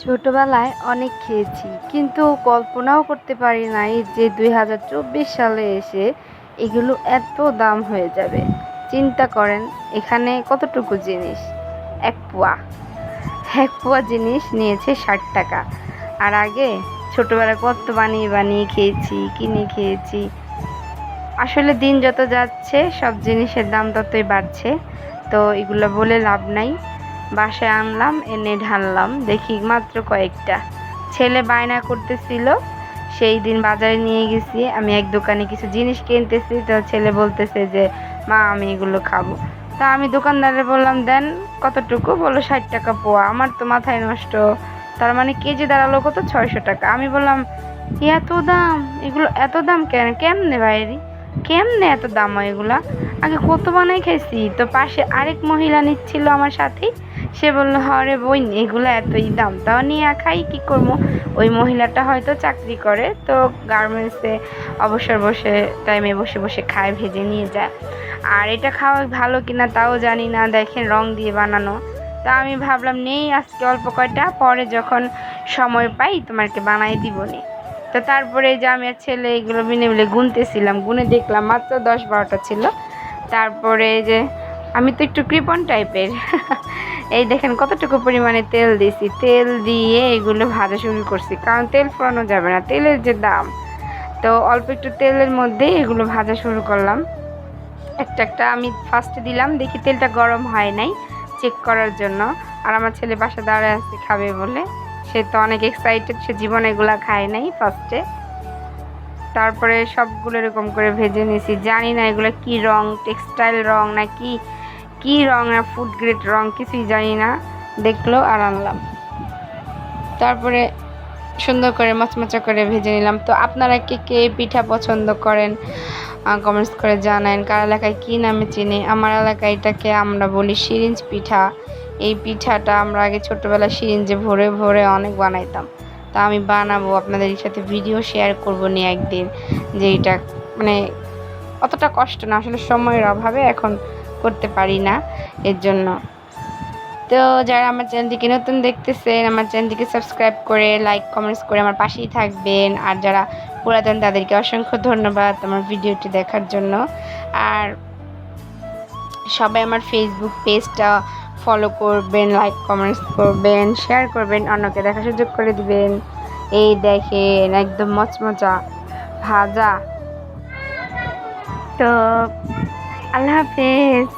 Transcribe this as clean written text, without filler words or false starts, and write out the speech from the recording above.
ছোটবেলায় অনেক খেয়েছি, কিন্তু কল্পনাও করতে পারি নাই যে 2024 সালে এসে এগুলো এত দাম হয়ে যাবে। চিন্তা করেন, এখানে কতটুকু জিনিস, এক পোয়া এক পোয়া জিনিস নিয়েছে 60 টাকা। আর আগে ছোটবেলায় কত বানিয়ে বানিয়ে খেয়েছি, কিনে খেয়েছি। আসলে দিন যত যাচ্ছে সব জিনিসের দাম ততই বাড়ছে। তো এগুলো বলে লাভ নাই। বাসায় আনলাম, এনে ঢাললাম, দেখি মাত্র কয়েকটা। ছেলে বায়না করতেছিল, সেই দিন বাজারে নিয়ে গেছি, আমি এক দোকানে কিছু জিনিস কিনতেছি, তো ছেলে বলতেছে যে মা আমি এগুলো খাবো। তা আমি দোকানদারে বললাম দেন কতটুকু, বললো 60 টাকা পোয়া। আমার তো মাথায় নষ্ট, তার মানে কেজি দাঁড়ালো কত, 600 টাকা। আমি বললাম এত দাম, এগুলো এত দাম কেন, কেমনে বাইরে, কেমনে এত দাম হয় এগুলা, আগে কত বানাই খাইছি। তো পাশে আরেক মহিলা নিচ্ছিল আমার সাথেই, সে বললো হরে বোন এগুলো এতই দাম, তাও নিয়ে খাই কি করবো। ওই মহিলাটা হয়তো চাকরি করে, তো গার্মেন্টসে অবসর বসে টাইমে বসে বসে খায়, ভেজে নিয়ে যায়। আর এটা খাওয়া ভালো কিনা তাও জানি না, দেখেন রং দিয়ে বানানো। তা আমি ভাবলাম নেই আজকে অল্প কয়টা, পরে যখন সময় পাই তোমাকে বানাই দিব নি। তো তারপরে যে আমি আর ছেলে এগুলো মিলে মিলে গুনতেছিলাম, গুনে দেখলাম মাত্র 10-12টা ছিল। তারপরে যে আমি তো একটু কৃপণ টাইপের এই দেখেন কতটুকু পরিমাণে তেল দিছি, তেল দিয়ে এগুলো ভাজা শুরু করছি, কারণ তেল ফোড়ানো যাবে না, তেলের যে দাম। তো অল্প একটু তেলের মধ্যে এগুলো ভাজা শুরু করলাম। একটা একটা আমি ফার্স্টে দিলাম, দেখি তেলটা গরম হয় নাই, চেক করার জন্য। আর আমার ছেলে পাশে দাঁড়ায় আছে খাবে বলে, সে তো অনেক এক্সাইটেড, সে জীবনে এগুলা খায় নাই ফার্স্টে। তারপরে সবগুলো এরকম করে ভেজে নিয়েছি, জানি না এগুলো কি রং, টেক্সটাইল রং না কি কি রং, না ফুড গ্রেড রং, কিছুই জানি না। দেখলো আর আনলাম। তারপরে সুন্দর করে মচমচা করে ভেজে নিলাম। তো আপনারা কে কে পিঠা পছন্দ করেন কমেন্টস করে জানান, কার এলাকায় কী নামে চিনি। আমার এলাকায় এটাকে আমরা বলি সিরিঞ্জ পিঠা। এই পিঠাটা আমরা আগে ছোটোবেলায় সিরিঞ্জে ভরে ভরে অনেক বানাইতাম। তা আমি বানাবো, আপনাদের সাথে ভিডিও শেয়ার করবো নিয়ে একদিন, যে এটা মানে অতটা কষ্ট না, আসলে সময়ের অভাবে এখন করতে পারি না, এর জন্য। তো যারা আমার চ্যানেলটিকে নতুন দেখতেছেন, আমার চ্যানেলটিকে সাবস্ক্রাইব করে লাইক কমেন্টস করে আমার পাশেই থাকবেন। আর যারা পুরাতন তাদেরকে অসংখ্য ধন্যবাদ আমার ভিডিওটি দেখার জন্য। আর সবাই আমার ফেসবুক পেজটা ফলো করবেন, লাইক কমেন্টস করবেন, শেয়ার করবেন, অন্যকে দেখার সুযোগ করে দিবেন। এই দেখেন একদম মচমচা ভাজা। তো আল্লাহ হাফেজ।